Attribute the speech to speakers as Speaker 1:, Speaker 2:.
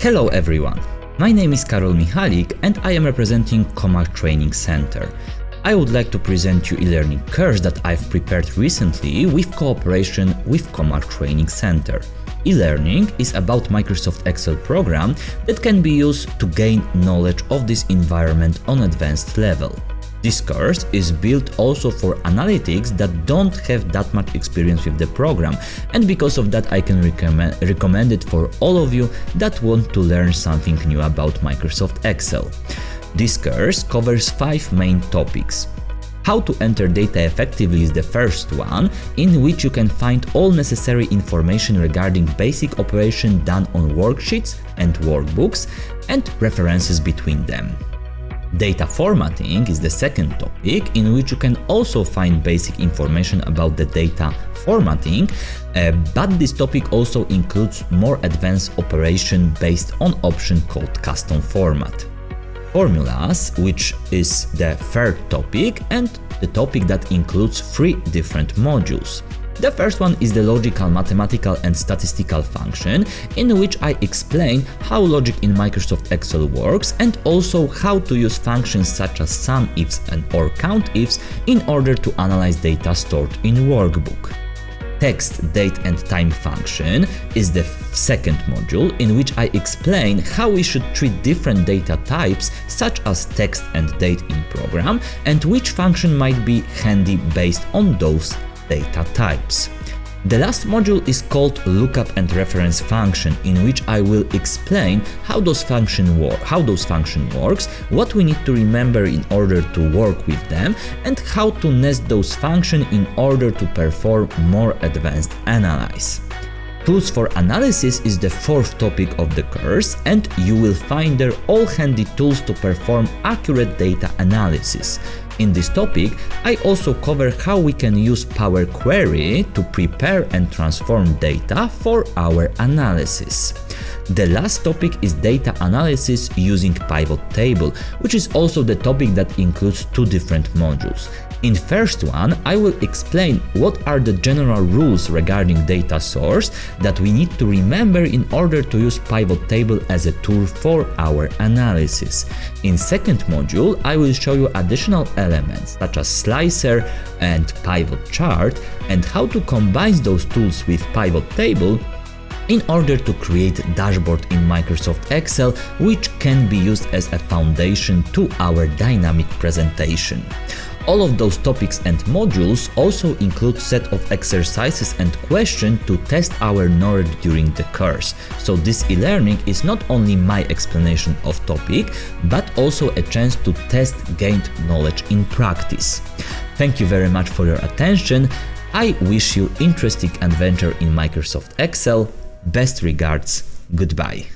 Speaker 1: Hello everyone, my name is Karol Michalik and I am representing Comarch Training Center. I would like to present you e-learning course that I've prepared recently with cooperation with Comarch Training Center. E-learning is about Microsoft Excel program that can be used to gain knowledge of this environment on advanced level. This course is built also for analytics that don't have that much experience with the program, and because of that I can recommend it for all of you that want to learn something new about Microsoft Excel. This course covers 5 main topics. How to enter data effectively is the first one, in which you can find all necessary information regarding basic operation done on worksheets and workbooks and references between them. Data formatting is the second topic, in which you can also find basic information about the data formatting, but this topic also includes more advanced operation based on option called custom format. Formulas, which is the third topic and the topic that includes 3 different modules. The first one is the logical, mathematical and statistical function, in which I explain how logic in Microsoft Excel works and also how to use functions such as sum ifs or count ifs in order to analyze data stored in workbook. Text, date and time function is the second module, in which I explain how we should treat different data types such as text and date in program and which function might be handy based on those data types. The last module is called lookup and reference function, in which I will explain how those function works, what we need to remember in order to work with them, and how to nest those functions in order to perform more advanced analysis. Tools for analysis is the fourth topic of the course, and you will find there all handy tools to perform accurate data analysis. In this topic, I also cover how we can use Power Query to prepare and transform data for our analysis. The last topic is data analysis using pivot table, which is also the topic that includes 2 different modules. In first one, I will explain what are the general rules regarding data source that we need to remember in order to use pivot table as a tool for our analysis. In second module, I will show you additional elements such as slicer and pivot chart and how to combine those tools with pivot table in order to create a dashboard in Microsoft Excel, which can be used as a foundation to our dynamic presentation. All of those topics and modules also include set of exercises and questions to test our knowledge during the course. So this e-learning is not only my explanation of topic, but also a chance to test gained knowledge in practice. Thank you very much for your attention. I wish you interesting adventure in Microsoft Excel. Best regards. Goodbye.